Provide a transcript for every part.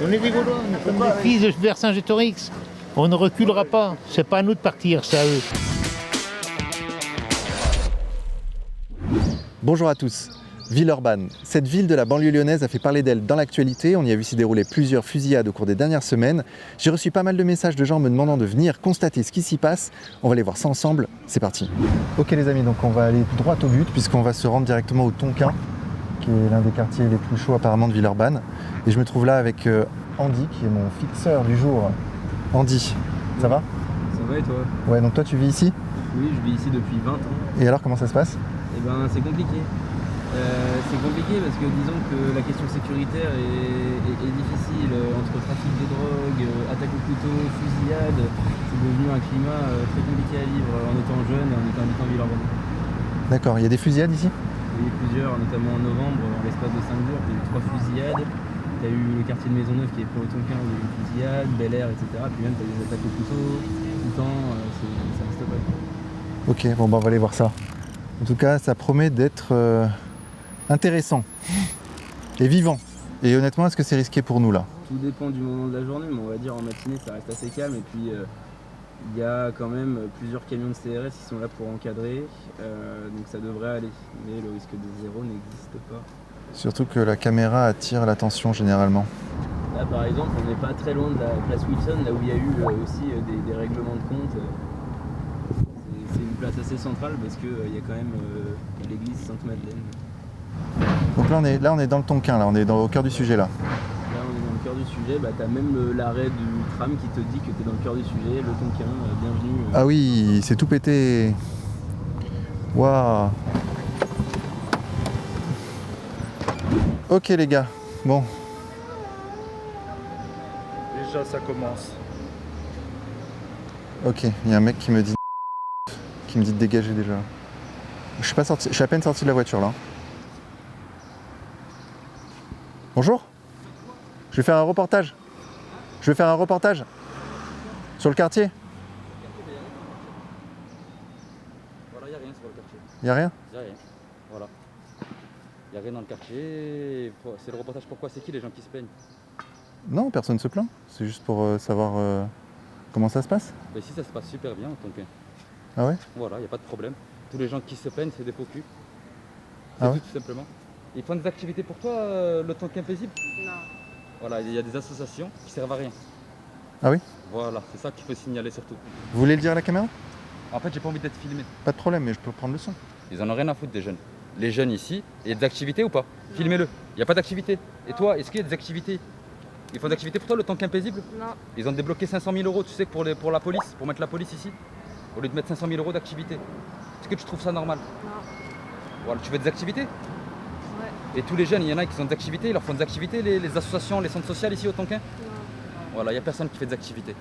On est des Gaulois, nous sommes des fils de Vercingétorix. On ne reculera pas. C'est pas à nous de partir, c'est à eux. Bonjour à tous. Villeurbanne. Cette ville de la banlieue lyonnaise a fait parler d'elle dans l'actualité. On y a vu s'y dérouler plusieurs fusillades au cours des dernières semaines. J'ai reçu pas mal de messages de gens me demandant de venir constater ce qui s'y passe. On va aller voir ça ensemble. C'est parti. Ok les amis, donc on va aller droit au but puisqu'on va se rendre directement au Tonkin, qui est l'un des quartiers les plus chauds apparemment de Villeurbanne. Et je me trouve là avec Andy, qui est mon fixeur du jour. Andy, ça va? Ça va et toi? Ouais, donc toi tu vis ici? Oui, je vis ici depuis 20 ans. Et alors comment ça se passe? Eh ben c'est compliqué. C'est compliqué parce que disons que la question sécuritaire est difficile entre trafic de drogue, attaque au couteau, fusillade. C'est devenu un climat très compliqué à vivre en étant jeune et en étant habitant Villeurbanne. D'accord, il y a des fusillades ici? Il y a eu plusieurs, notamment en novembre, en l'espace de 5 jours, il y a eu 3 fusillades. Tu as eu le quartier de Maisonneuve qui est près au Tonkin où il y a eu une fusillade, Bel Air, etc. Puis même tu as eu des attaques au couteau, tout le temps, ça reste pas. Ok, bon bah on va aller voir ça. En tout cas, ça promet d'être intéressant et vivant. Et honnêtement, est-ce que c'est risqué pour nous là? Tout dépend du moment de la journée, mais on va dire en matinée ça reste assez calme. Et puis il y a quand même plusieurs camions de CRS qui sont là pour encadrer, donc ça devrait aller. Mais le risque de zéro n'existe pas. Surtout que la caméra attire l'attention généralement. Là par exemple, on n'est pas très loin de la place Wilson, là où il y a eu aussi des règlements de compte. C'est une place assez centrale parce qu'il y a quand même l'église Sainte-Madeleine. Donc là on est dans le Tonkin, là, on est au cœur du sujet là. Là on est dans le cœur du sujet, tu as même l'arrêt du tram qui te dit que tu es dans le cœur du sujet, le Tonkin, bienvenue. Ah oui, c'est tout pété. Waouh. Ok les gars, bon. Déjà ça commence. Ok, il y a un mec qui me dit de dégager déjà. Je suis pas sorti, je suis à peine sorti de la voiture là. Bonjour. Je vais faire un reportage. Je vais faire un reportage sur le quartier. Voilà, il n'y a rien sur le quartier. Il y a rien? Il n'y a rien. Voilà. Il n'y a rien dans le quartier. C'est le reportage pourquoi? C'est qui les gens qui se plaignent? Non, personne ne se plaint. C'est juste pour savoir comment ça se passe. Mais si ça se passe super bien, Tonkin. Ah ouais? Voilà, il n'y a pas de problème. Tous les gens qui se plaignent, c'est des faux culs. C'est Ah ouais? tout simplement. Ils font des activités pour toi, le Tonkin paisible? Non. Voilà, il y a des associations qui servent à rien. Ah oui? Voilà, c'est ça qu'il faut signaler surtout. Vous voulez le dire à la caméra? En fait, j'ai pas envie d'être filmé. Pas de problème, mais je peux prendre le son. Ils en ont rien à foutre des jeunes. Les jeunes ici, il y a des activités ou pas? Filmez-le. Il n'y a pas d'activité. Et toi, est-ce qu'il y a des activités? Ils font des activités pour toi, le Tonkin paisible? Non. Ils ont débloqué 500 000 euros, tu sais, pour la police, pour mettre la police ici. Au lieu de mettre 500 000 euros d'activité. Est-ce que tu trouves ça normal? Non. Voilà, tu veux des activités? Ouais. Et tous les jeunes, il y en a qui ont des activités, ils leur font des activités, les associations, les centres sociaux ici au Tonkin? Non. Voilà, il n'y a personne qui fait des activités.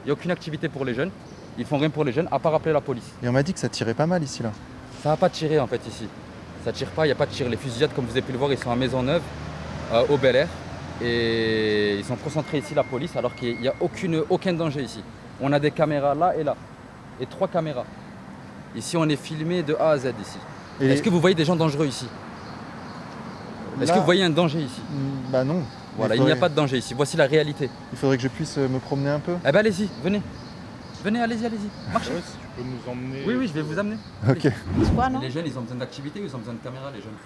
Il n'y a aucune activité pour les jeunes. Ils font rien pour les jeunes, à part appeler la police. Et on m'a dit que ça tirait pas mal ici là. Ça va pas tirer en fait ici. Ça tire pas, il n'y a pas de tir. Les fusillades, comme vous avez pu le voir, ils sont à Maisonneuve, au Bel Air. Et ils sont concentrés ici, la police, alors qu'il n'y a aucun danger ici. On a des caméras là et là. Et 3 caméras. Ici, on est filmé de A à Z ici. Et Est-ce que vous voyez des gens dangereux ici? Est-ce que vous voyez un danger ici? Bah non. Voilà, il n'y a pas de danger ici. Voici la réalité. Il faudrait que je puisse me promener un peu. Eh ben allez-y, venez. Venez, allez-y, allez-y. Marchez. Ouais, si tu peux nous emmener. Oui, oui, je vais vous amener. Ok. C'est quoi, non? Les jeunes, ils ont besoin d'activité ou ils ont besoin de caméra, les jeunes?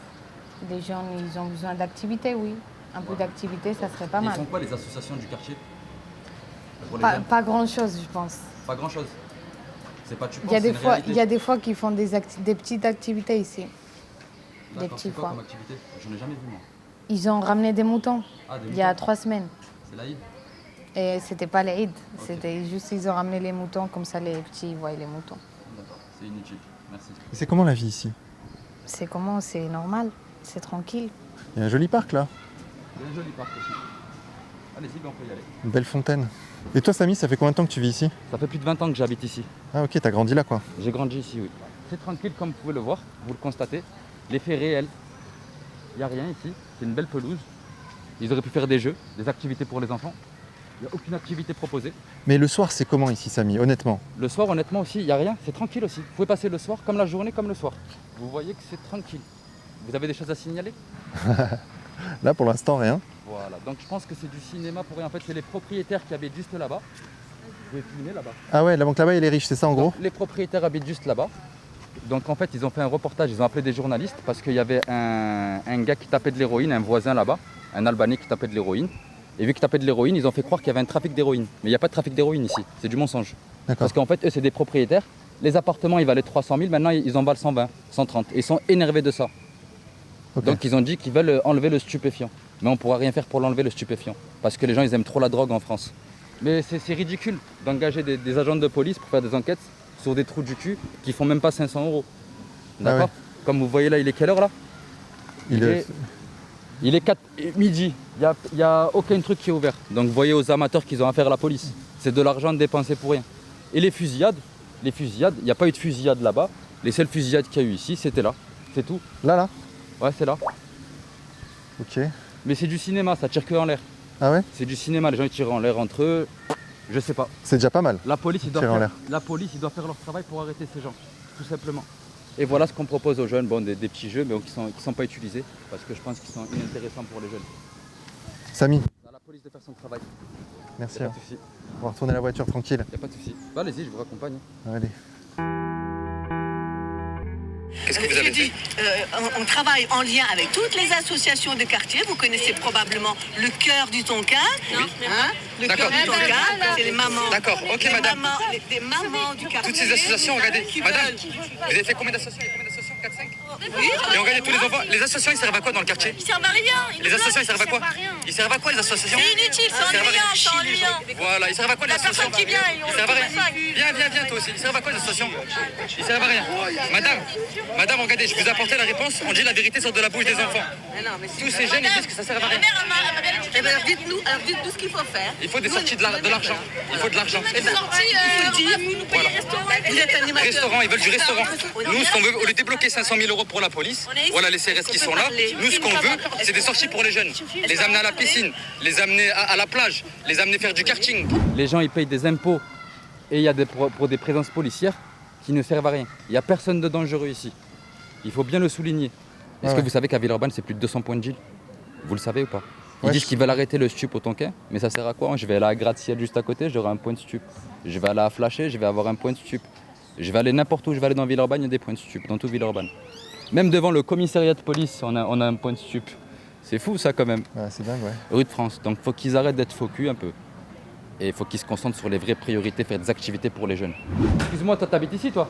Les gens, ils ont besoin d'activité, oui. Un peu d'activité, ça serait pas Ils mal. font quoi les associations du quartier pour les jeunes? Pas grand-chose, je pense. Pas grand chose. C'est pas tu penses, Il y a c'est des une fois, réalité. il y a des fois qu'ils font des petites activités ici. Des D'accord, petits c'est quoi fois. comme activité? J'en ai jamais vu moi. Ils ont ramené des moutons Ah, des il y a moutons. 3 semaines. C'est l'Aïd? Et c'était pas les Eid, Ok. c'était juste ils ont ramené les moutons, comme ça les petits voient les moutons. D'accord, c'est inutile. Merci. Et c'est comment la vie ici? C'est comment? C'est normal, c'est tranquille. Il y a un joli parc là. Il y a un joli parc aussi. Allez-y, ben, on peut y aller. Une belle fontaine. Et toi Samy, ça fait combien de temps que tu vis ici? Ça fait plus de 20 ans que j'habite ici. Ah ok, t'as grandi là quoi. J'ai grandi ici, oui. C'est tranquille comme vous pouvez le voir, vous le constatez. Les faits réels. Il n'y a rien ici, c'est une belle pelouse. Ils auraient pu faire des jeux, des activités pour les enfants. Il n'y a aucune activité proposée. Mais le soir, c'est comment ici Samy, honnêtement? Le soir, honnêtement aussi, il n'y a rien, c'est tranquille aussi. Vous pouvez passer le soir comme la journée, comme le soir. Vous voyez que c'est tranquille. Vous avez des choses à signaler? Là pour l'instant rien. Voilà, donc je pense que c'est du cinéma pour rien. En fait, c'est les propriétaires qui habitent juste là-bas. Vous pouvez filmer là-bas. Ah ouais, la banque là-bas, elle est riche, c'est ça en gros? Donc, les propriétaires habitent juste là-bas. Donc en fait, ils ont fait un reportage, ils ont appelé des journalistes parce qu'il y avait un gars qui tapait de l'héroïne, un voisin là-bas, un Albanais qui tapait de l'héroïne. Et vu qu'il tapait de l'héroïne, ils ont fait croire qu'il y avait un trafic d'héroïne. Mais il n'y a pas de trafic d'héroïne ici, c'est du mensonge. Parce qu'en fait, eux, c'est des propriétaires. Les appartements, ils valaient 300 000, maintenant ils en valent 120, 130. Et ils sont énervés de ça. Ok. Donc ils ont dit qu'ils veulent enlever le stupéfiant. Mais on ne pourra rien faire pour l'enlever le stupéfiant. Parce que les gens, ils aiment trop la drogue en France. Mais c'est ridicule d'engager des agents de police pour faire des enquêtes sur des trous du cul qui font même pas 500 €. D'accord. Comme vous voyez là, il est quelle heure là? Il est 4 midi. Il n'y a aucun truc qui est ouvert. Donc vous voyez aux amateurs qu'ils ont affaire à la police. C'est de l'argent dépensé pour rien. Et les fusillades, il n'y a pas eu de fusillade là-bas. Les seules fusillades qu'il y a eu ici, c'était là. C'est tout. Là Ouais, c'est là. Ok. Mais c'est du cinéma, ça tire que en l'air. Ah ouais? C'est du cinéma, les gens ils tirent en l'air entre eux. Je sais pas. C'est déjà pas mal. La police, ils doivent faire leur travail pour arrêter ces gens, tout simplement. Et voilà ce qu'on propose aux jeunes, bon, des petits jeux, mais qui sont pas utilisés, parce que je pense qu'ils sont inintéressants pour les jeunes. Samy, À la police de faire son travail. merci. Y a Hein. pas de souci. On va retourner la voiture tranquille. Y a pas de souci. Bah, allez-y, je vous raccompagne. Allez. Qu'est-ce que vous avez dit? On travaille en lien avec toutes les associations de quartier. Vous connaissez probablement le cœur du Tonkin. Hein? Le cœur du Tonkin, c'est les mamans. D'accord, ok les madame. Des mamans du quartier. Toutes ces associations, regardez. qui Madame, veulent- vous avez fait combien d'associations? 4, 5? Oui. Et on gagne tous les enfants. Les associations, ils servent à quoi dans le quartier? Ils servent à rien. Les associations, ils servent à quoi? Ils servent à quoi les associations? C'est inutile, c'est Ils servent à rien. ennuyant, c'est ennuyant. Voilà, ils servent à quoi les La associations? personne qui vient, Ils servent à rien. Viens toi aussi. Ils servent à quoi les associations? Ils servent à rien. Madame, regardez, je vous ai apporté la réponse. On dit la vérité sort de la bouche des enfants. Tous ces jeunes, ils disent que ça sert à rien. Eh bien, dites-nous ce qu'il faut faire. Il faut des sorties de l'argent. Il faut de l'argent. Eh ben, il faut dire, vous êtes animateur. Restaurant, ils veulent du restaurant. Nous, ce qu'on veut, au lieu de débloquer 500 000 € pour la police, voilà les CRS qui sont là. Nous, ce qu'on veut, c'est des sorties pour les jeunes. Les amener à la piscine, les amener à la plage, les amener faire du karting. Les gens, ils payent des impôts et il y a pour des présences policières qui ne servent à rien. Il n'y a personne de dangereux ici. Il faut bien le souligner. Est-ce que vous savez qu'à Villeurbanne, c'est plus de 200 points de Gilles? Vous le savez ou pas? Ils disent qu'ils veulent arrêter le stup au Tonkin, mais ça sert à quoi? Je vais aller à Gratte-Ciel juste à côté, j'aurai un point de stup. Je vais aller à Flasher, je vais avoir un point de stup. Je vais aller n'importe où, je vais aller dans Villeurbanne, il y a des points de stup, dans tout Villeurbanne. Même devant le commissariat de police, on a un point de stup. C'est fou ça quand même. Ouais, c'est dingue, ouais. Rue de France. Donc faut qu'ils arrêtent d'être faux cul un peu. Et il faut qu'ils se concentrent sur les vraies priorités, faire des activités pour les jeunes. Excuse-moi, toi t'habites ici toi?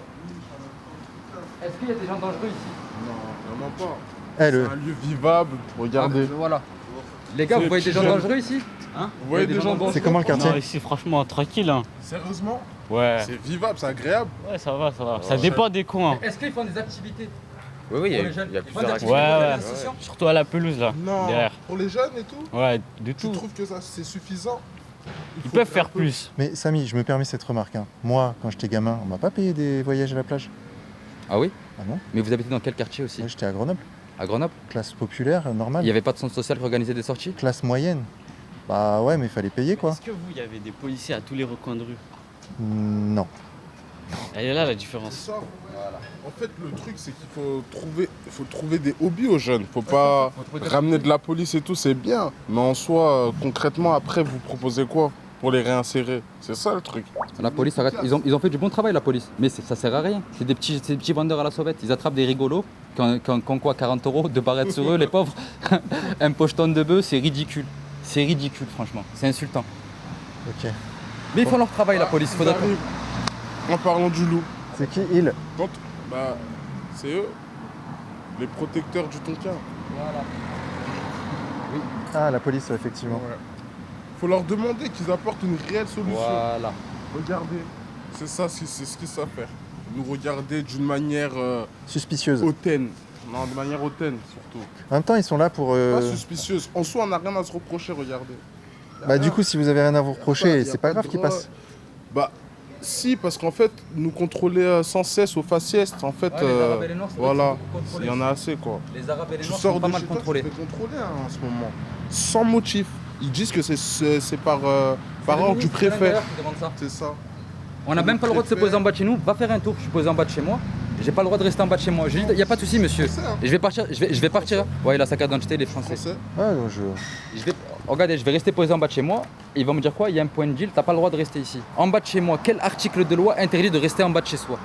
Est-ce qu'il y a des gens dangereux ici? Non, vraiment pas. Eh, C'est le... un lieu vivable, regardez. Voilà. Les gars, vous voyez des gens dangereux ici? Hein? Vous voyez des gens dangereux? C'est comment le quartier? Non, ici, franchement, tranquille. Hein. Sérieusement? Ouais. C'est vivable, c'est agréable. Ouais, ça va, ça va. Ça dépend des coins. Est-ce qu'ils font des activités? Oui, il y Pour les jeunes. a Ils font des plusieurs activités Ouais, pour les ouais. associations? Surtout à la pelouse, là. Non, Derrière. pour les jeunes et tout, Ouais, du tu tout. trouves que ça c'est suffisant? Ils peuvent faire plus. Mais Samy, je me permets cette remarque. Hein. Moi, quand j'étais gamin, on m'a pas payé des voyages à la plage. Ah oui? Ah non? Mais vous habitez dans quel quartier aussi? Moi, j'étais à Grenoble. À Grenoble? Classe populaire, normale. Il n'y avait pas de centre social qui organisait des sorties? Classe moyenne. Bah ouais, mais il fallait payer quoi. Est-ce que vous, il y avait des policiers à tous les recoins de rue? Non. Elle est là, la C'est différence. ça. En fait, le truc, c'est qu'il faut trouver des hobbies aux jeunes. Faut pas ramener de la police et tout, c'est bien. Mais en soi, concrètement, après, vous proposez quoi pour les réinsérer? C'est ça le truc. La police, arrête. Ils ont fait du bon travail, la police. Mais ça sert à rien. C'est des petits vendeurs à la sauvette. Ils attrapent des rigolos qui ont quoi, 40 €, 2 barrettes sur eux, les pauvres. Un pocheton de bœuf, c'est ridicule. C'est ridicule, franchement. C'est insultant. Ok. Mais ils font leur travail, la police. Faudrait... J'arrive. En parlant du loup, C'est qui il? bah, c'est eux, les protecteurs du Tonkin. Voilà. Ah, la police, effectivement. Ouais. Faut leur demander qu'ils apportent une réelle solution. Voilà. Regardez, c'est ça, c'est ce qu'ils savent faire. Nous regarder d'une manière Suspicieuse. hautaine. Non, de manière hautaine surtout. En même temps, ils sont là pour... Pas suspicieuse. En soi, on n'a rien à se reprocher, regardez. Bah du coup, si vous avez rien à vous Y a reprocher, pas c'est pas de grave qu'ils drogue. passent. Bah, si, parce qu'en fait, nous contrôler sans cesse au faciès, en fait, Ouais, les Arabes et les Noirs, c'est voilà, beaucoup contrôlé. il y en a assez quoi. Les Arabes et les Tu Noirs sors sont de pas mal chez toi, contrôlés. tu te fais contrôler hein, en ce moment. Sans motif. Ils disent que c'est par ordre du préfet. C'est ça. On n'a même pas le droit de se poser en bas de chez nous. Va faire un tour, je suis posé en bas de chez moi. J'ai pas le droit de rester en bas de chez moi. Il n'y a pas de souci, monsieur. Français, hein. Et je vais partir. Je vais partir. Ouais, il a sa carte d'identité, il est français. Français. Ouais, donc je... Je vais... regardez, je vais rester posé en bas de chez moi. Il va me dire quoi? Il y a un point de deal, t'as pas le droit de rester ici. En bas de chez moi, quel article de loi interdit de rester en bas de chez soi?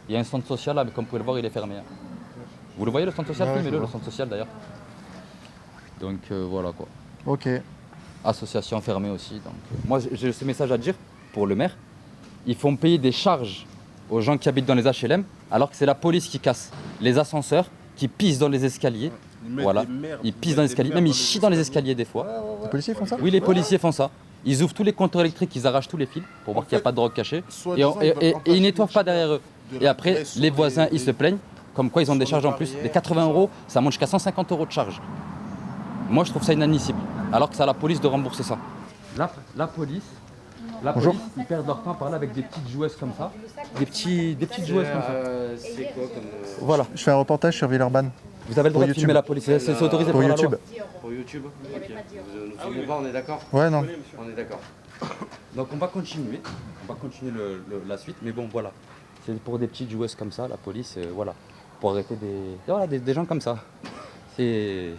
Il y a un centre social là, mais comme vous pouvez le voir, il est fermé. Hein. Vous le voyez le centre social? Ouais, Filmez-le, le centre social d'ailleurs. Donc voilà quoi. Ok. Association fermée aussi. Donc, moi j'ai ce message à dire pour le maire. Ils font payer des charges aux gens qui habitent dans les HLM, alors que c'est la police qui casse les ascenseurs, qui pissent dans les escaliers. Voilà, ils pissent dans les escaliers, même ils chient dans les escaliers des fois. Les policiers font ça? Oui, les policiers font ça. Ils ouvrent tous les compteurs électriques, ils arrachent tous les fils pour voir qu'il n'y a pas de drogue cachée. Et ils nettoient pas derrière eux. Et après, les voisins, ils se plaignent, comme quoi ils ont des charges en plus. Les 80 €, ça monte jusqu'à 150 € de charge. Moi, je trouve ça inadmissible. Alors que c'est à la police de rembourser ça. La police, ils perdent leur temps à parler avec des petites joueuses comme ça. Des petites joueuses comme ça. C'est quoi comme. Voilà. Je fais un reportage sur Villeurbanne. Vous avez le droit de YouTube. filmer la police, c'est autorisé Pour par YouTube. la loi. Pour YouTube. Ok. Vous nous filmez pas, on est d'accord? Ouais, non. On est d'accord. Donc on va continuer la suite, mais bon voilà. C'est pour des petites joueuses comme ça, la police, voilà. Pour arrêter des gens comme ça. C'est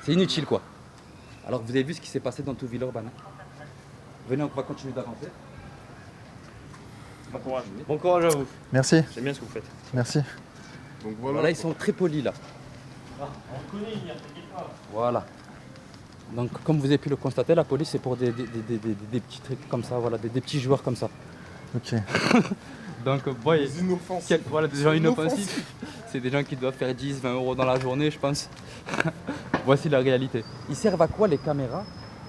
inutile quoi. Alors vous avez vu ce qui s'est passé dans tout Villeurbanne. Venez, on va continuer d'avancer. Bon courage. Bon courage à vous. Merci. C'est bien ce que vous faites. Merci. Donc Voilà, ils sont très polis là. Voilà. Donc comme vous avez pu le constater, la police c'est pour des petits trucs comme ça, voilà, des petits joueurs comme ça. Ok. Donc voyez, des inoffensifs. voilà, des gens inoffensifs. C'est des gens qui doivent faire 10, 20 € dans la journée, je pense. Voici la réalité. Ils servent à quoi les caméras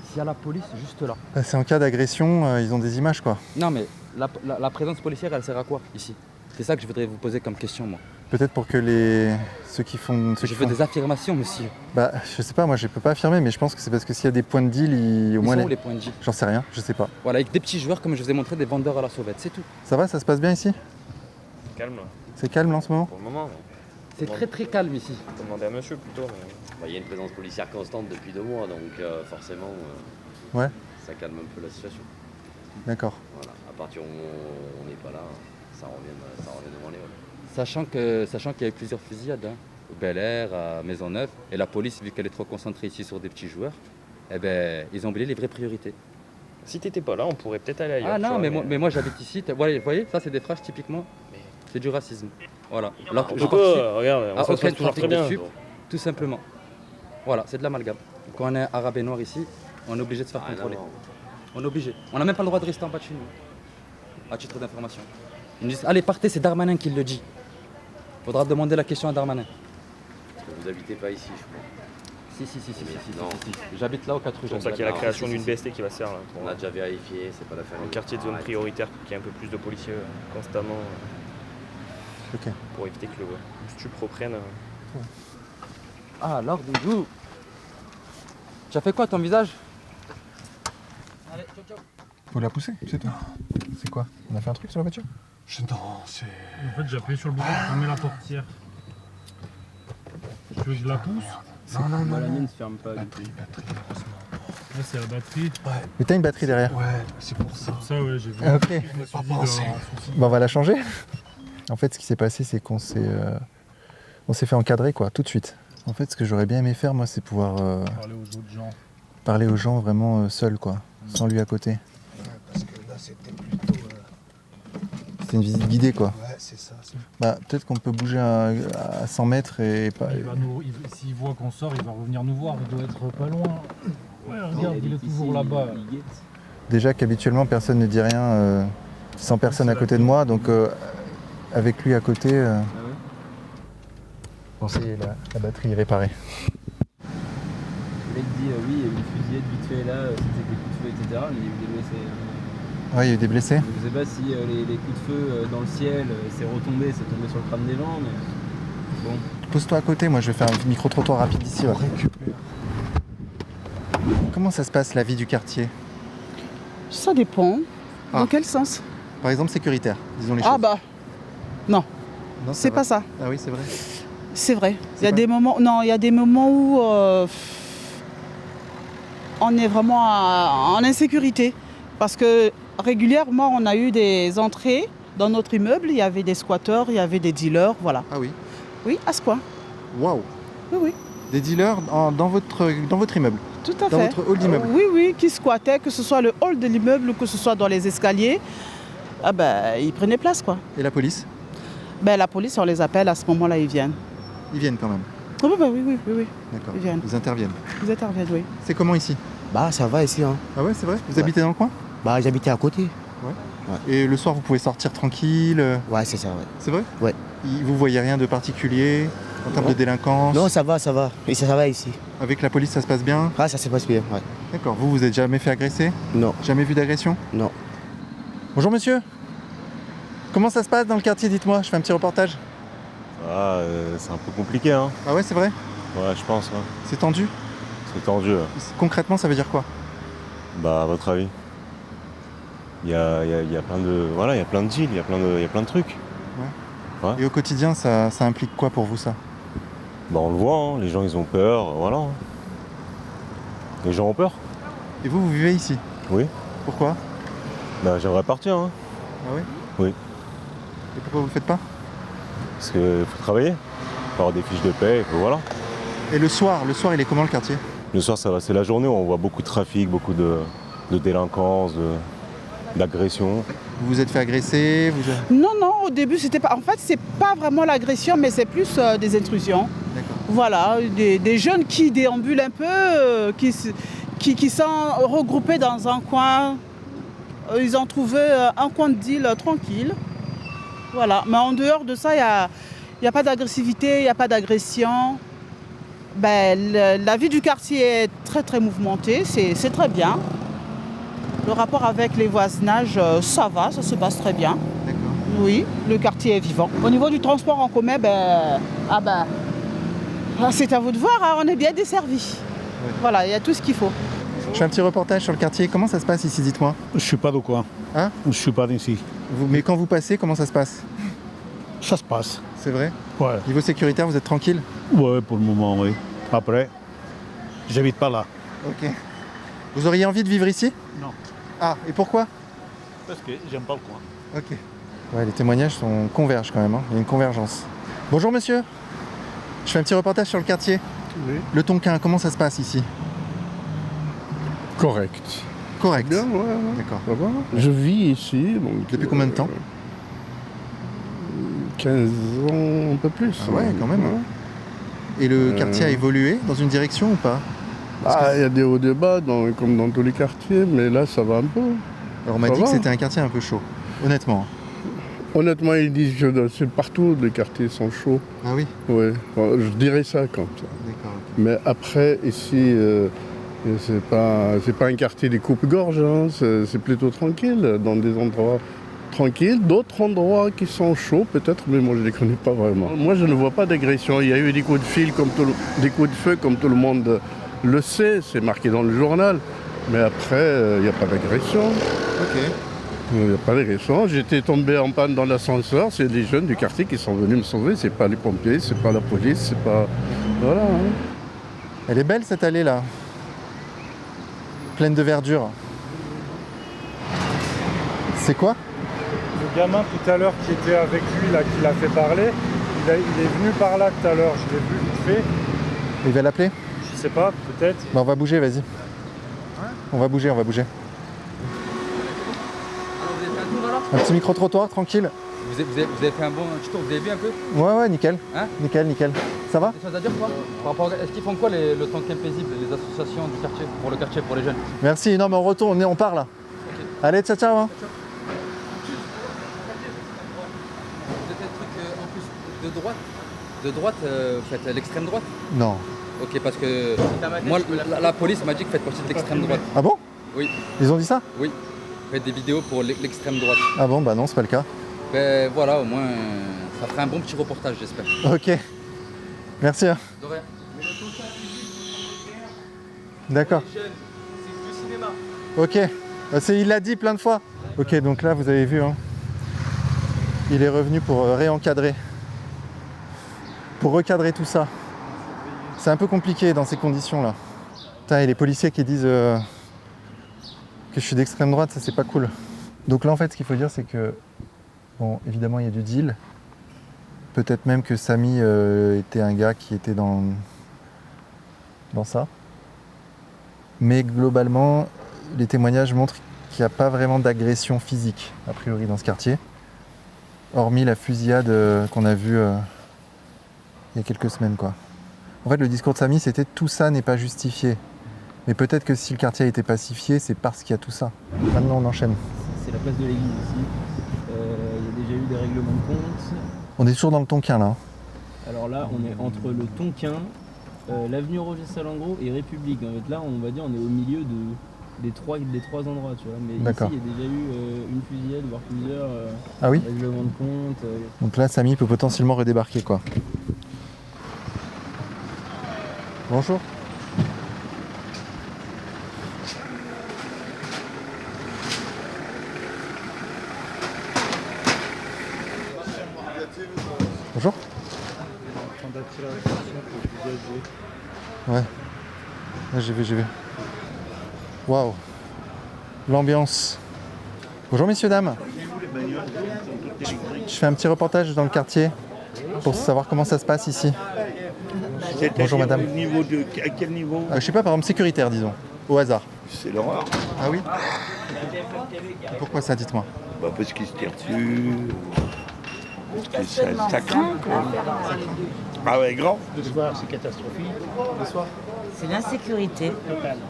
s'il y a la police juste là? Bah, c'est en cas d'agression, ils ont des images quoi. Non mais la présence policière, elle sert à quoi ici? C'est ça que je voudrais vous poser comme question moi. Peut-être pour que ceux qui font... Je veux des affirmations monsieur. Bah je sais pas, moi je peux pas affirmer, mais je pense que c'est parce que s'il y a des points de deal, Ils sont où les points de deal? J'en sais rien, je sais pas. Voilà, avec des petits joueurs comme je vous ai montré, des vendeurs à la sauvette, c'est tout. Ça va, ça se passe bien ici? Calme là. C'est calme là, en ce moment? Pour le moment. C'est très très calme ici. Faut demander à monsieur plutôt. Mais... Il y a une présence policière constante depuis 2 mois, donc forcément, Ouais. ça calme un peu la situation. D'accord. Voilà. À partir du moment où on n'est pas là, ça revient devant les halls. Sachant qu'il y a eu plusieurs fusillades, hein, au Bel Air, à Maisonneuve, et la police, vu qu'elle est trop concentrée ici sur des petits joueurs, eh ben, ils ont oublié les vraies priorités. Si t'étais pas là, on pourrait peut-être aller ailleurs. Ah non, tu vois, mais moi j'habite ici. Vous voyez, ça c'est des phrases typiquement, c'est du racisme. Voilà. Alors, Du coup, regarde, on se aucun passe toujours trafic très bien. de sup, tout simplement. Voilà, c'est de l'amalgame. Quand on est arabe et noir ici, on est obligé de se faire contrôler. non. On est obligé. On n'a même pas le droit de rester en bas de chez nous. À titre d'information. Ils nous disent, allez, partez, c'est Darmanin qui le dit. Faudra demander la question à Darmanin. Parce que vous habitez pas ici, je crois. Si. Non. J'habite là au 4 rue. C'est pour ça qu'il y a la création d'une BST qui va se faire là. On a déjà vérifié, c'est pas la famille. Un quartier de zone prioritaire qui a un peu plus de policiers constamment Ok. pour éviter que le stup reprenne. Ah, alors, Doudou. Tu as fait quoi ton visage? Allez, ciao. Faut la pousser, c'est tout. C'est quoi? On a fait un truc sur la voiture? Non, c'est... En fait, j'ai appuyé sur le bouton pour fermer la portière. Tu veux que je la pousse? Moi, la mienne se ferme pas. Batterie, heureusement. Là, c'est la batterie. Mais t'as une batterie derrière? Ouais, c'est pour ça. Ça, ouais, j'ai vu. Ah, ok. Je me suis dit, souci. Bah, on va la changer. En fait, ce qui s'est passé, c'est qu'on s'est fait encadrer, quoi, tout de suite. En fait, ce que j'aurais bien aimé faire, moi, c'est pouvoir Parler aux autres gens. parler aux gens vraiment seul, quoi, sans lui à côté. Ouais, parce que là, c'était plutôt... C'est une visite guidée, quoi. Ouais, c'est ça. Bah, peut-être qu'on peut bouger à 100 mètres et pas... S'il voit qu'on sort, il va revenir nous voir. Il doit être pas loin. Ouais, regarde, il est toujours là-bas. Déjà qu'habituellement, personne ne dit rien sans personne à côté de moi, donc avec lui à côté... Bon, c'est la batterie est réparée. Le mec dit oui, il y a eu une fusillade vite fait là, c'était des coups de feu, etc. Mais il y a eu des blessés. Ouais, il y a eu des blessés. Je sais pas si les coups de feu dans le ciel, c'est retombé, c'est tombé sur le crâne des gens, mais bon. Pose-toi à côté, moi je vais faire un micro-trottoir rapide ici. Ouais. Comment ça se passe la vie du quartier? Ça dépend. Ah. Dans quel sens? Par exemple sécuritaire, disons les choses. Ah bah, non, Non, c'est pas ça. Ah oui, c'est vrai. C'est vrai. Il y a des moments, non, il y a des moments où on est vraiment en insécurité. Parce que régulièrement, on a eu des entrées dans notre immeuble. Il y avait des squatteurs, il y avait des dealers, voilà. Ah oui. Oui, à ce point. Waouh. Oui, oui. Des dealers dans votre immeuble. Tout à Dans fait. votre hall d'immeuble? Oui, qui squattaient, que ce soit le hall de l'immeuble ou que ce soit dans les escaliers. Ah ben, ils prenaient place, quoi. Et la police? Ben, la police, on les appelle, à ce moment-là, ils viennent. Ils viennent quand même? Oh, ben, oui. D'accord. Ils viennent. Ils interviennent? Ils interviennent, oui. C'est comment ici? Bah ça va ici. Hein. Ah ouais, c'est vrai? Vous Ouais. habitez dans le coin? Bah j'habitais à côté. Ouais. Et le soir, vous pouvez sortir tranquille? Ouais, c'est ça, ouais. C'est vrai? Ouais. Vous voyez rien de particulier en termes de délinquance? Non, ça va. Et ça va ici. Avec la police, ça se passe bien? Ah, ça se passe bien, ouais. D'accord. Vous êtes jamais fait agresser? Non. Jamais vu d'agression? Non. Bonjour monsieur. Comment ça se passe dans le quartier, dites-moi? Je fais un petit reportage. Ah, c'est un peu compliqué, hein. Ah ouais, c'est vrai? Ouais, je pense. Ouais. C'est tendu? C'est tendu. Ouais. Concrètement, ça veut dire quoi? Bah, à votre avis? Il y a plein de, voilà, il y a plein de deals, il y a plein de trucs. Ouais. Et au quotidien, ça implique quoi pour vous, ça? Bah, on le voit, hein, les gens ils ont peur, voilà. Les gens ont peur. Et vous vivez ici? Oui. Pourquoi? Bah, j'aimerais partir, hein. Ah oui? Oui. Et pourquoi vous le faites pas? Parce qu'il faut travailler, faut avoir des fiches de paie, et puis voilà. Et le soir, il est comment le quartier? Le soir, ça va, c'est la journée où on voit beaucoup de trafic, beaucoup de délinquance, d'agression. Vous vous êtes fait agresser? Non, au début, c'était pas. En fait, c'est pas vraiment l'agression, mais c'est plus des intrusions. D'accord. Voilà, des jeunes qui déambulent un peu, qui sont regroupés dans un coin. Ils ont trouvé un coin de deal tranquille. Voilà. Mais en dehors de ça, il n'y a pas d'agressivité, il n'y a pas d'agression. Ben, la vie du quartier est très très mouvementée, c'est très bien. Le rapport avec les voisinages, ça va, ça se passe très bien. D'accord. Oui, le quartier est vivant. Au niveau du transport en commun, c'est à vous de voir, hein, on est bien desservi. Ouais. Voilà, il y a tout ce qu'il faut. Je fais un petit reportage sur le quartier. Comment ça se passe ici, dites-moi? Je suis pas de coin. Hein? Je suis pas d'ici. Mais quand vous passez, comment ça se passe? Ça se passe. C'est vrai? Ouais. Niveau sécuritaire, vous êtes tranquille? Ouais, pour le moment, oui. Après, j'habite pas là. Ok. Vous auriez envie de vivre ici? Non. Ah, et pourquoi? Parce que j'aime pas le coin. Ok. Ouais, les témoignages convergent quand même, hein. Il y a une convergence. Bonjour monsieur. Je fais un petit reportage sur le quartier. Oui. Le Tonkin, comment ça se passe ici? Correct. Correct. Bien, ouais. D'accord. Ça va. Je vis ici. Donc, depuis combien de temps? 15 ans, un peu plus. Ah ouais, quand même. Ouais. Et le quartier a évolué dans une direction ou pas? Il y a des hauts et bas, comme dans tous les quartiers, mais là, ça va un peu. Alors on m'a dit que c'était un quartier un peu chaud, honnêtement. Honnêtement, ils disent que c'est partout, les quartiers sont chauds. Ah oui? Oui, je dirais ça comme ça. D'accord. Mais après, ici, c'est pas un quartier des coupes-gorges, hein. C'est plutôt tranquille, dans des endroits tranquilles. D'autres endroits qui sont chauds peut-être, mais moi je ne les connais pas vraiment. Moi je ne vois pas d'agression. Il y a eu des coups de fil, des coups de feu comme tout le monde le sait, c'est marqué dans le journal. Mais après, il n'y a pas d'agression. Ok. Il n'y a pas d'agression. J'étais tombé en panne dans l'ascenseur, c'est des jeunes du quartier qui sont venus me sauver. C'est pas les pompiers, c'est pas la police, c'est pas... Voilà. Hein. Elle est belle cette allée là. Pleine de verdure. C'est quoi? Le gamin tout à l'heure qui était avec lui, là, qui l'a fait parler, il est venu par là tout à l'heure, je l'ai vu vite fait. Il va l'appeler? Je sais pas, peut-être. Bah, on va bouger, vas-y. On va bouger. Alors vous avez fait un tour alors? Un petit micro-trottoir, tranquille. Vous avez fait un bon petit tour, vous avez vu un peu? Ouais, nickel. Hein? Nickel. Ça va? Des choses à dire quoi? Par rapport à... Est-ce qu'ils font quoi le Tonkin paisible, les associations du quartier, pour le quartier, pour les jeunes? Merci, non mais on retourne, on part là. Okay. Allez, ciao. Hein. Vous êtes un truc en plus de droite, vous faites l'extrême droite? Non. Ok, parce que moi, la police m'a dit que vous faites partie de l'extrême droite. Ah bon? Oui. Ils ont dit ça? Oui. Vous faites des vidéos pour l'extrême droite. Ah bon, bah non, c'est pas le cas. Ben voilà, au moins, ça fera un bon petit reportage, j'espère. Ok. Merci. Hein. De rien. D'accord. C'est du cinéma. Ok. Il l'a dit plein de fois. Ok, donc là, vous avez vu, hein. Il est revenu pour réencadrer. Pour recadrer tout ça. C'est un peu compliqué dans ces conditions-là. Putain, et les policiers qui disent que je suis d'extrême droite, ça c'est pas cool. Donc là, en fait, ce qu'il faut dire, c'est que, bon, évidemment, il y a du deal. Peut-être même que Samy était un gars qui était dans ça. Mais globalement, les témoignages montrent qu'il n'y a pas vraiment d'agression physique, a priori, dans ce quartier. Hormis la fusillade qu'on a vue il y a quelques semaines, quoi. En fait, le discours de Samy, c'était « tout ça n'est pas justifié ». Mais peut-être que si le quartier a été pacifié, c'est parce qu'il y a tout ça. Maintenant, on enchaîne. C'est la place de l'église ici. Il y a déjà eu des règlements de compte. On est toujours dans le Tonkin, là. Alors là, on est entre le Tonkin, l'avenue Roger Salengro et République. En fait, là, on va dire, on est au milieu des trois endroits, tu vois. Mais ici, il y a déjà eu une fusillade, voire plusieurs règlements de compte. Donc là, Samy peut potentiellement redébarquer, quoi. Bonjour. Bonjour. Ouais. J'ai vu. Waouh. L'ambiance. Bonjour messieurs, dames. Je fais un petit reportage dans le quartier pour savoir comment ça se passe ici. Bonjour madame. À quel niveau? Je sais pas, par exemple sécuritaire, disons, au hasard. C'est l'horreur. Ah oui? Pourquoi ça, dites-moi? Parce qu'ils se tirent dessus. Ça craint, quoi. Ah ouais, grand. Le soir, c'est catastrophique. Le soir. C'est l'insécurité.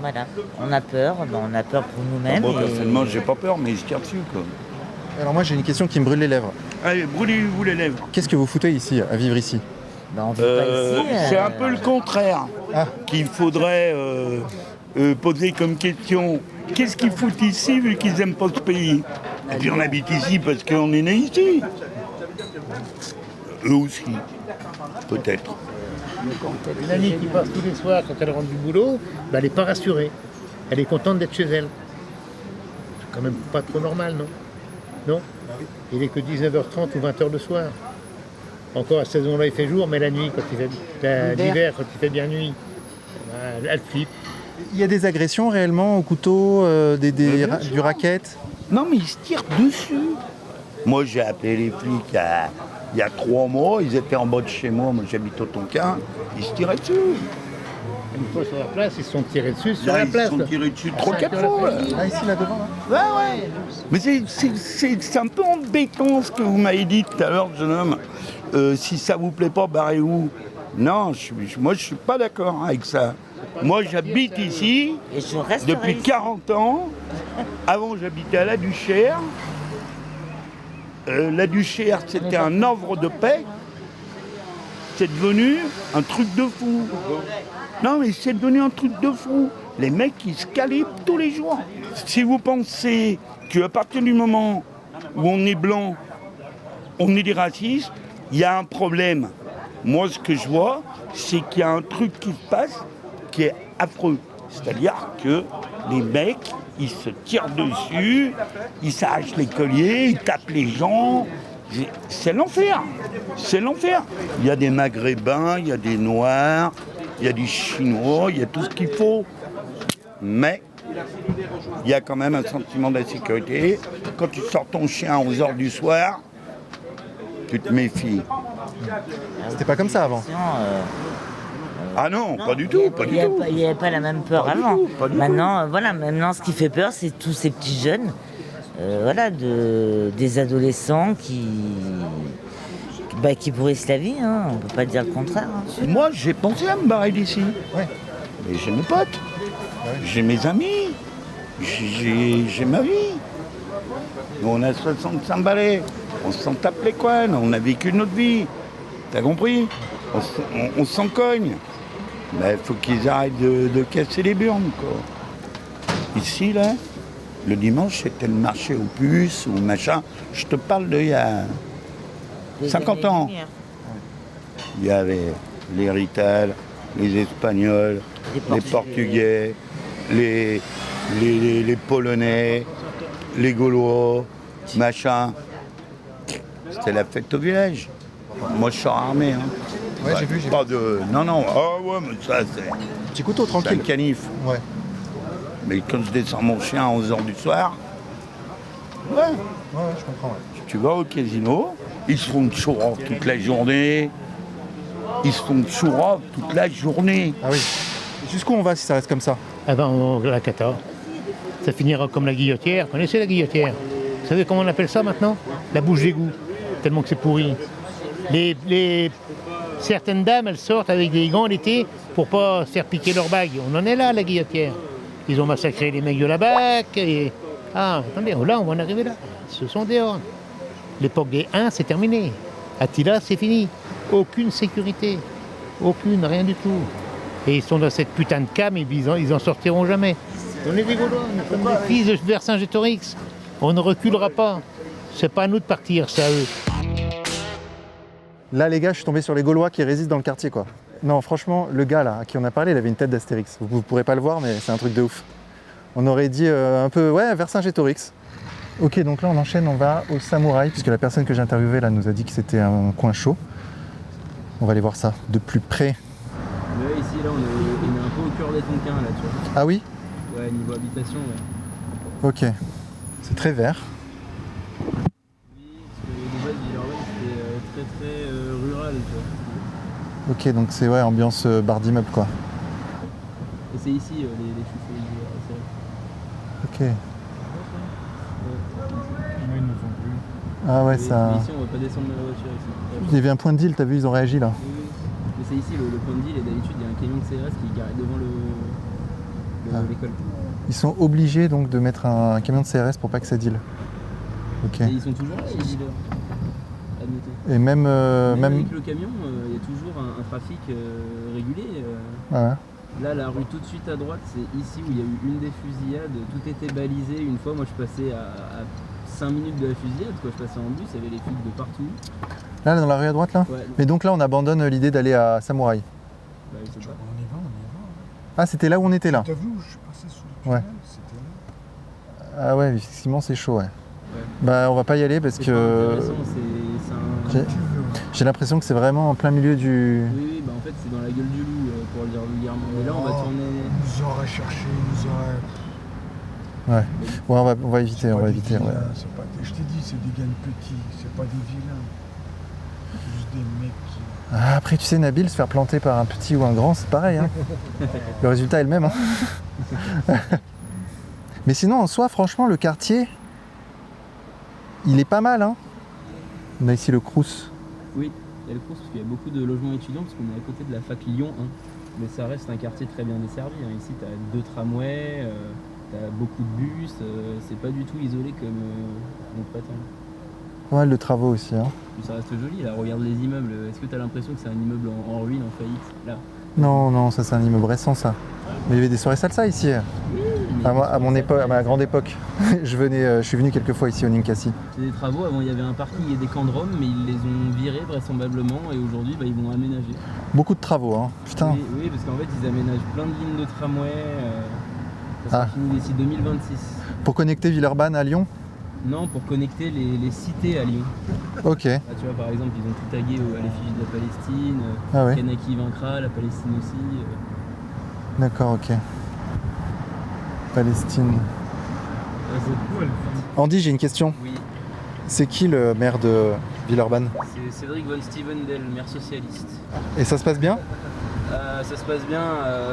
Voilà. On a peur pour nous-mêmes. Moi, personnellement, j'ai pas peur, mais ils se tirent dessus, quoi. Alors moi, j'ai une question qui me brûle les lèvres. Allez, brûlez-vous les lèvres. Qu'est-ce que vous foutez ici, à vivre ici? On vit pas ici. C'est un peu le contraire qu'il faudrait poser comme question. Qu'est-ce qu'ils foutent ici, vu qu'ils n'aiment pas ce pays? Et puis on habite ici parce qu'on est né ici. Eux aussi, peut-être. Une amie qui passe tous les soirs quand elle rentre du boulot, elle n'est pas rassurée. Elle est contente d'être chez elle. C'est quand même pas trop normal, non? Non? Il n'est que 19h30 ou 20h le soir. Encore à cette saison-là, il fait jour, mais la nuit, l'hiver, quand il fait bien nuit, elle flippe. Il y a des agressions réellement au couteau, du racket? Non, mais ils se tirent dessus. Moi, j'ai appelé les flics il y a 3 mois. Ils étaient en bas de chez moi. Moi, j'habite au Tonkin. Ils se tiraient dessus. Une fois sur la place, ils se sont tirés dessus sur Là, la place. Ils se sont tirés dessus 3-4 fois. Là, ici, là devant, là. Ouais. Mais c'est un peu embêtant ce que vous m'avez dit tout à l'heure, jeune homme. Si ça vous plaît pas, barrez-vous. Non, moi, je suis pas d'accord avec ça. Moi, j'habite ici depuis 40 ans. Avant, j'habitais à La Duchère. La Duchère, c'était un havre de paix. C'est devenu un truc de fou. Non, mais c'est devenu un truc de fou. Les mecs, ils se calibrent tous les jours. Si vous pensez qu'à partir du moment où on est blanc, on est des racistes, il y a un problème. Moi, ce que je vois, c'est qu'il y a un truc qui se passe qui est affreux. C'est-à-dire que les mecs, ils se tirent dessus, ils s'arrachent les colliers, ils tapent les gens. C'est l'enfer. C'est l'enfer. Il y a des Maghrébins, il y a des Noirs, il y a des Chinois, il y a tout ce qu'il faut. Mais il y a quand même un sentiment d'insécurité. Quand tu sors ton chien à 11h du soir, tu te méfies. C'était pas comme ça avant. Ah non, pas du tout. Il n'y avait pas la même peur avant. Maintenant, ce qui fait peur, c'est tous ces petits jeunes, des adolescents qui pourrissent la vie. On ne peut pas dire le contraire. Moi, j'ai pensé à me barrer d'ici. Ouais. Mais j'ai mes potes, j'ai mes amis, j'ai ma vie. Nous, on a 65 balais, on s'en tape les coins, on a vécu notre vie. T'as compris? On s'en cogne. Mais il faut qu'ils arrêtent de casser les burnes, quoi. Ici, là, le dimanche, c'était le marché aux puces ou machin. Je te parle d'il y a 50 ans. Il y avait les Rital, les Espagnols, les Portugais, les Polonais, les Gaulois, machin. C'était la fête au village. Moi, je suis armé. Ouais, j'ai vu. Pas de... Non. Ah ouais, mais ça, c'est... Petit couteau, tranquille. C'est un canif. Ouais. Mais quand je descends mon chien à 11h du soir... Ouais, je comprends. Ouais. Tu vas au casino, ils se font de chourave toute la journée. Ah oui. Jusqu'où on va si ça reste comme ça? avant la cata. Ça finira comme la guillotière. Vous connaissez la guillotière? Vous savez comment on appelle ça maintenant? La bouche d'égout, tellement que c'est pourri. Certaines dames, elles sortent avec des gants l'été pour pas se faire piquer leur bague. On en est là, la guillotière. Ils ont massacré les mecs de la BAC. Ah, attendez, là, on va en arriver là. Ce sont des hordes. L'époque des 1, c'est terminé. Attila, c'est fini. Aucune sécurité. Aucune, rien du tout. Et ils sont dans cette putain de cam et ils en sortiront jamais. On est des Gaulois, nous sommes des fils de Vercingétorix. On ne reculera pas. C'est pas à nous de partir, c'est à eux. Là, les gars, je suis tombé sur les Gaulois qui résident dans le quartier, quoi. Non, franchement, le gars là, à qui on a parlé, il avait une tête d'Astérix. Vous pourrez pas le voir, mais c'est un truc de ouf. On aurait dit un peu, ouais, Vercingétorix. Ok, donc là, on enchaîne, on va au Samouraï, puisque la personne que j'ai interviewée là nous a dit que c'était un coin chaud. On va aller voir ça de plus près. Mais ouais, ici, là, on est un peu au cœur des Tonquins, là, tu vois. Ah oui? Ouais, niveau habitation, ouais. Ok. C'est très vert. Oui, parce que de base, Villeurbanne, c'était très rural, tu vois. Ok, donc c'est ouais, ambiance bar d'immeuble, quoi. Et c'est ici, les chauffeurs, Ok. ouais. Ils ne font plus. Ah ouais, Et ça... ici, on va pas descendre de la voiture, ici. Il y avait un point de deal, t'as vu, ils ont réagi là. Oui, oui. Mais c'est ici le point de deal, et d'habitude, il y a un camion de CRS qui est garé devant l'école. Ils sont obligés donc de mettre un camion de CRS pour pas que ça deal. Ok. Et ils sont toujours là, les dealers. Admettons. Et même... Même même... avec le camion, il y a toujours un trafic régulier. Ouais. Là, la rue tout de suite à droite, c'est ici où il y a eu une des fusillades. Tout était balisé. Une fois, moi, je passais à 5 minutes de la fusillade. Quoi. Je passais en bus, il y avait les flics de partout. Là, dans la rue à droite, là? Ouais. Mais donc là, on abandonne l'idée d'aller à Samouraï. Bah, je sais pas. On y va. Ah, c'était là où on était là? T'as vu où je suis passé sous le tunnel? Ouais. C'était là. Ah ouais, effectivement, c'est chaud, ouais. Bah, on va pas y aller parce que... J'ai l'impression que c'est vraiment en plein milieu du... Oui, bah en fait, c'est dans la gueule du loup, pour le dire vulgairement. Mais là, on va tourner... Ils nous auraient cherché, ils nous auraient... Ouais, ouais, on va éviter, on va éviter. Vilains, Ouais. c'est pas des... Je t'ai dit, c'est des gars petits, c'est pas des vilains. C'est juste des mecs qui... Ah, après, tu sais, Nabil, se faire planter par un petit ou un grand, c'est pareil. Hein. Le résultat est le même. Hein. Mais sinon, en soi, franchement, le quartier, il est pas mal. Hein. On a ici le Crous. Oui, il y a le Crous parce qu'il y a beaucoup de logements étudiants parce qu'on est à côté de la fac Lyon 1. Mais ça reste un quartier très bien desservi. Hein. Ici, tu as 2 tramways, tu as beaucoup de bus. C'est pas du tout isolé comme notre patin. Pas mal de travaux aussi. Hein. Puis ça reste joli. Là, regarde les immeubles. Est-ce que tu as l'impression que c'est un immeuble en ruine, en faillite là? Non, non, ça c'est un immeuble récent, ça. Mais il y avait des soirées salsa ici. Oui, à mon époque, à ma grande époque. je suis venu quelques fois ici au Ninkasi. C'est des travaux. Avant, il y avait un parking et des camps de Rome, mais ils les ont virés vraisemblablement. Et aujourd'hui, ils vont aménager. Beaucoup de travaux, hein. Putain. Oui, parce qu'en fait, ils aménagent plein de lignes de tramway. Ça sera fini d'ici 2026. Pour connecter Villeurbanne à Lyon? Non, pour connecter les cités à Lyon. Ok. Là, tu vois, par exemple, ils ont tout tagué à l'effigie de la Palestine. Ah ouais. Kanaki vaincra, la Palestine aussi. D'accord, ok. Palestine. C'est cool. Andy, j'ai une question. Oui. C'est qui le maire de Villeurbanne? C'est Cédric Von Stevendel, maire socialiste. Et ça se passe bien? Ça se passe bien,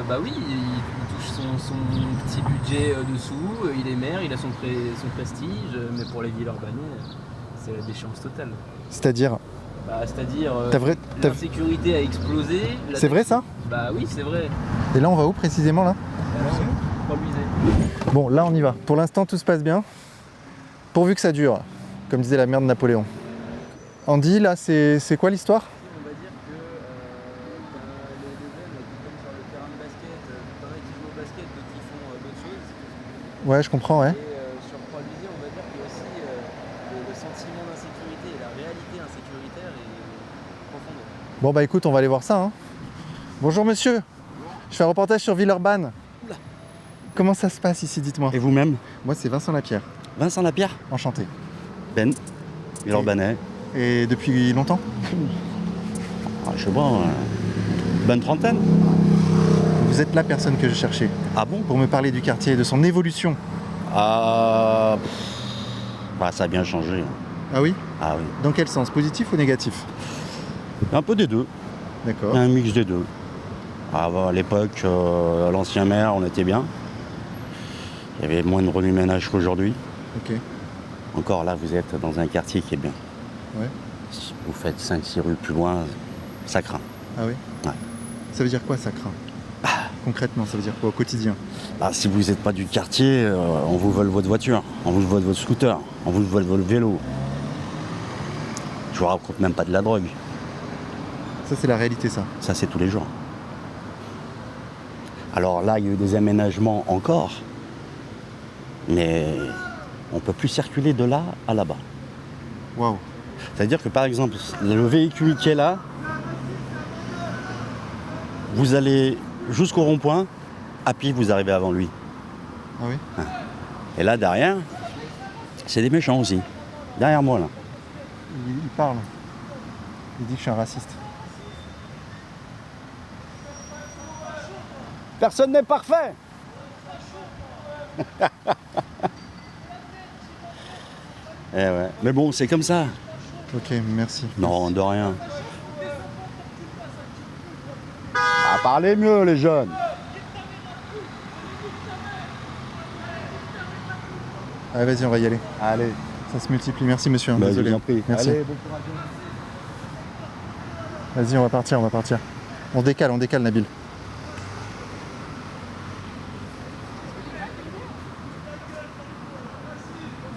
bah oui, il touche son petit budget dessous, il est maire, il a son prestige, mais pour les Villeurbanais, c'est la déchéance totale. C'est-à-dire? Bah, c'est-à-dire, l'insécurité a explosé. C'est vrai ça? Bah oui, c'est vrai. Et là, on va où précisément là? Bon, là, on y va. Pour l'instant, tout se passe bien. Pourvu que ça dure, comme disait la mère de Napoléon. Andy, là, c'est quoi l'histoire? Ouais, je comprends, ouais. Et sur Croix-Luisier, on va dire qu'il y a aussi le sentiment d'insécurité et la réalité insécuritaire est profonde. Bon, bah écoute, on va aller voir ça. Hein. Bonjour monsieur. Je fais un reportage sur Villeurbanne. Comment ça se passe ici, dites-moi? Et vous-même? Moi, c'est Vincent Lapierre. Vincent Lapierre? Enchanté. Ben, Villeurbanais. Et depuis longtemps? Je sais pas, bonne trentaine. Vous êtes la personne que je cherchais. Ah bon? Pour me parler du quartier et de son évolution. Bah, ça a bien changé. Ah oui? Ah oui. Dans quel sens? Positif ou négatif? Un peu des deux. D'accord. Un mix des deux. À l'époque, l'ancien maire, on était bien. Il y avait moins de remue-ménage qu'aujourd'hui. Ok. Encore là, vous êtes dans un quartier qui est bien. Ouais. Si vous faites 5-6 rues plus loin, ça craint. Ah oui. Ouais. Ça veut dire quoi, ça craint? Concrètement, ça veut dire quoi au quotidien? Bah, si vous n'êtes pas du quartier, on vous vole votre voiture, on vous vole votre scooter, on vous vole votre vélo. Je vous raconte même pas de la drogue. Ça, c'est la réalité, ça. Ça, c'est tous les jours. Alors là, il y a eu des aménagements encore, mais on ne peut plus circuler de là à là-bas. Waouh. C'est-à-dire que, par exemple, le véhicule qui est là, vous allez jusqu'au rond-point, à pied, vous arrivez avant lui. Ah oui. Et là, derrière, c'est des méchants aussi. Derrière moi, là. Il parle. Il dit que je suis un raciste. Personne n'est parfait. Eh ouais. Mais bon, c'est comme ça. Ok, merci. Non, de rien. Parlez mieux, les jeunes. Allez, vas-y, on va y aller. Allez. Ça se multiplie. Merci, monsieur. Bah, Désolé. je vous en prie. Merci. Allez, bon courage. Vas-y, on va partir, on va partir. On décale, Nabil.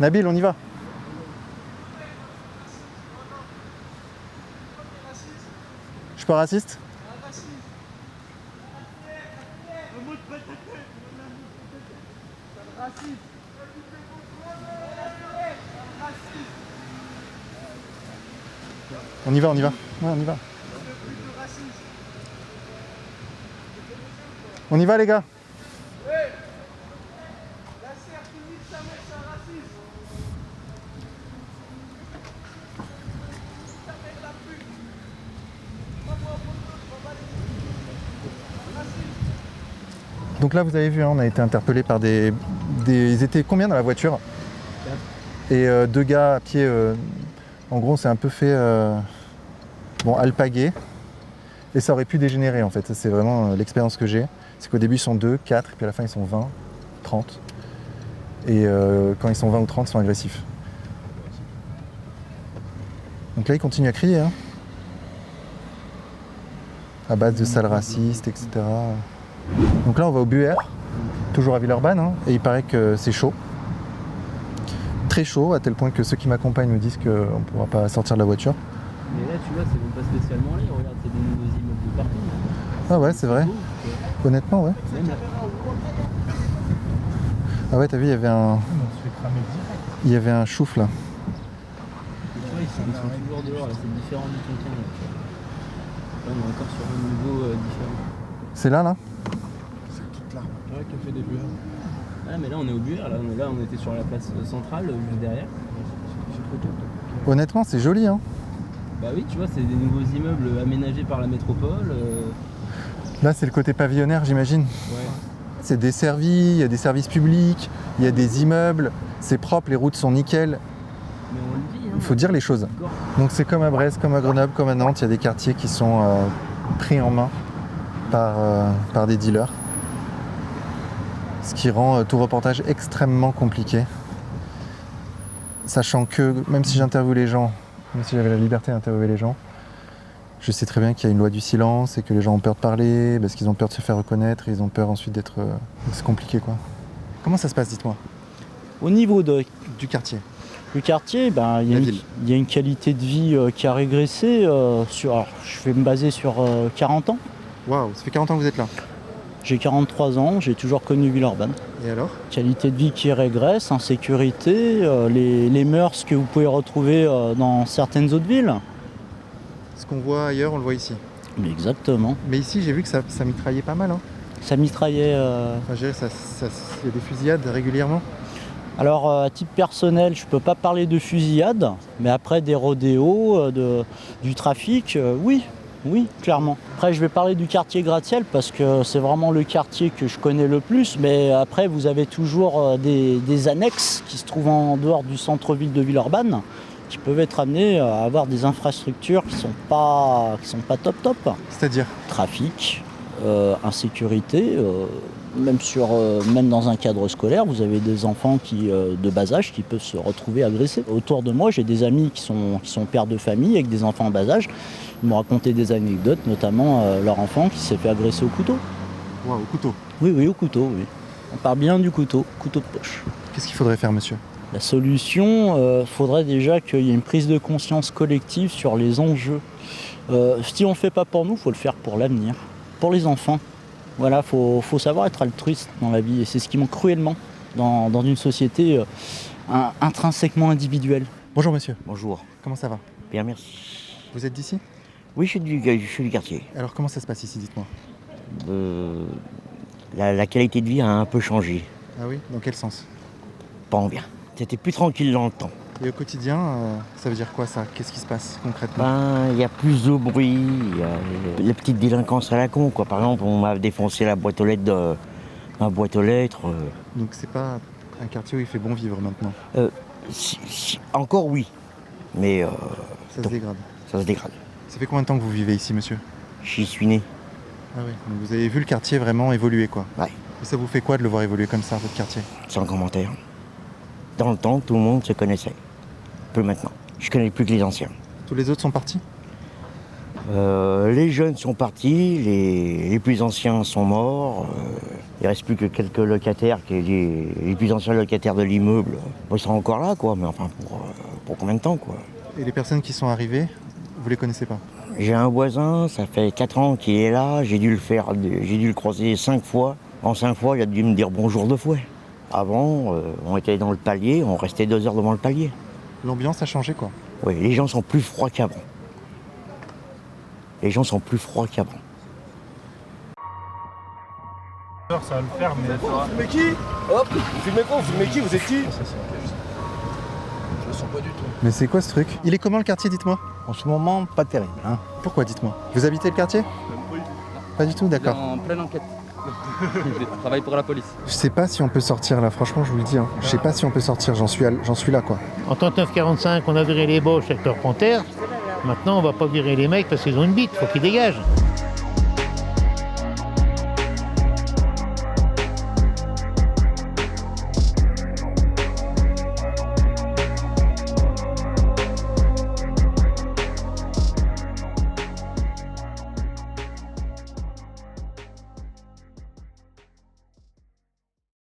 Nabil, on y va. Je suis pas raciste? On y va, on y va. Ouais, on y va. On y va, les gars. Donc là, vous avez vu, hein, on a été interpellés par des... Ils étaient combien dans la voiture? Et deux gars à pied, en gros, c'est un peu fait alpaguer. Et ça aurait pu dégénérer, en fait. C'est vraiment l'expérience que j'ai. C'est qu'au début, ils sont 2, 4, et puis à la fin, ils sont 20, 30. Et quand ils sont 20 ou 30, ils sont agressifs. Donc là, ils continuent à crier, hein, à base de sales racistes, etc. Donc là, on va au BUR, toujours à Villeurbanne, hein, et il paraît que c'est chaud. Très chaud, à tel point que ceux qui m'accompagnent me disent qu'on ne pourra pas sortir de la voiture. Mais là, tu vois, c'est même pas spécialement laid. Regarde, c'est des nouveaux immeubles de partout. Ah ouais, c'est vrai. Honnêtement, ouais. Ah ouais, t'as vu, il y avait un... Il y avait un chouf, là. Tu vois, ils sont toujours dehors, là. C'est différent du tonton. Là, on est encore sur un niveau différent. C'est là, là? C'est toute là. Ouais, café des BUR. Ah, mais là, on est au BUR. Là, on était sur la place centrale, juste derrière. C'est trop tôt. Honnêtement, c'est joli, hein. Bah oui, tu vois, c'est des nouveaux immeubles aménagés par la métropole. Là, c'est le côté pavillonnaire, j'imagine. Ouais. C'est desservi, il y a des services publics, il y a des immeubles, c'est propre, les routes sont nickel. Mais on le dit, hein. Il faut dire les choses. Donc c'est comme à Brest, comme à Grenoble, comme à Nantes, il y a des quartiers qui sont pris en main par des dealers. Ce qui rend tout reportage extrêmement compliqué. Sachant que, même si j'interviewe les gens, même si j'avais la liberté d'interviewer les gens, je sais très bien qu'il y a une loi du silence et que les gens ont peur de parler parce qu'ils ont peur de se faire reconnaître et ils ont peur ensuite d'être... C'est compliqué, quoi. Comment ça se passe, dites-moi? Au niveau du quartier. Le quartier, ben, il y a une qualité de vie qui a régressé. Alors, je vais me baser sur 40 ans. Waouh, ça fait 40 ans que vous êtes là? J'ai 43 ans, j'ai toujours connu Villeurbanne. Et alors? Qualité de vie qui régresse, insécurité, les mœurs que vous pouvez retrouver dans certaines autres villes. Ce qu'on voit ailleurs, on le voit ici. Mais exactement. Mais ici, j'ai vu que ça mitraillait pas mal. Hein. Ça mitraillait... Enfin, il y a des fusillades régulièrement. Alors, à titre personnel, je ne peux pas parler de fusillade, mais après des rodéos, du trafic, oui, clairement. Après, je vais parler du quartier gratte-ciel parce que c'est vraiment le quartier que je connais le plus, mais après, vous avez toujours des annexes qui se trouvent en dehors du centre-ville de Villeurbanne, qui peuvent être amenés à avoir des infrastructures qui sont pas top. C'est-à-dire? Trafic, insécurité, Même dans un cadre scolaire, vous avez des enfants de bas âge qui peuvent se retrouver agressés. Autour de moi, j'ai des amis qui sont pères de famille avec des enfants en bas âge. Ils m'ont raconté des anecdotes, notamment leur enfant qui s'est fait agresser au couteau. Wow, au couteau? Oui, au couteau, oui. On parle bien du couteau de poche. Qu'est-ce qu'il faudrait faire, monsieur? La solution, faudrait déjà qu'il y ait une prise de conscience collective sur les enjeux. Si on ne le fait pas pour nous, il faut le faire pour l'avenir, pour les enfants. Voilà, faut savoir être altruiste dans la vie et c'est ce qui manque cruellement dans une société intrinsèquement individuelle. Bonjour monsieur. Bonjour. Comment ça va? Bien, merci. Vous êtes d'ici? Oui, je suis du quartier. Alors comment ça se passe ici, dites-moi? La qualité de vie a un peu changé. Ah oui? Dans quel sens? Pas en bien. C'était plus tranquille dans le temps. Et au quotidien, ça veut dire quoi ça? Qu'est-ce qui se passe concrètement? Il y a plus de bruit, il y a les petites délinquances à la con, quoi. Par exemple, on m'a défoncé la boîte aux lettres de ma boîte aux lettres. Donc c'est pas un quartier où il fait bon vivre maintenant? Encore oui, mais... ça se dégrade? Ça se dégrade. Ça fait combien de temps que vous vivez ici, monsieur? J'y suis né. Ah oui, donc vous avez vu le quartier vraiment évoluer, quoi? Ouais. Et ça vous fait quoi de le voir évoluer comme ça, votre quartier? Sans commentaire. Dans le temps, tout le monde se connaissait. Peu maintenant. Je connais plus que les anciens. Tous les autres sont partis? Les jeunes sont partis, les plus anciens sont morts. Il reste plus que quelques locataires, les plus anciens locataires de l'immeuble. Ils sont encore là, quoi, mais enfin, pour combien de temps, quoi? Et les personnes qui sont arrivées, vous les connaissez pas? J'ai un voisin, ça fait 4 ans qu'il est là, j'ai dû le croiser 5 fois. En 5 fois, il a dû me dire bonjour 2 fois. Avant, on était dans le palier, on restait 2 heures devant le palier. L'ambiance a changé, quoi? Oui, les gens sont plus froids qu'avant. Les gens sont plus froids qu'avant. Ça va le faire, mais... Vous filmez qui? Hop, vous filmez quoi? Vous filmez qui? Vous êtes qui? Je le sens pas du tout. Mais c'est quoi ce truc? Il est comment le quartier, dites-moi? En ce moment, pas terrible. Hein. Pourquoi, dites-moi? Vous habitez le quartier? Oui. Pas du tout, d'accord. En pleine enquête. Je travaille pour la police. Je sais pas si on peut sortir là, franchement je vous le dis. Hein. Je sais pas si on peut sortir, j'en suis là quoi. En 39-45, on a viré les Boches avec leur panthère. Maintenant, on va pas virer les mecs parce qu'ils ont une bite, faut qu'ils dégagent.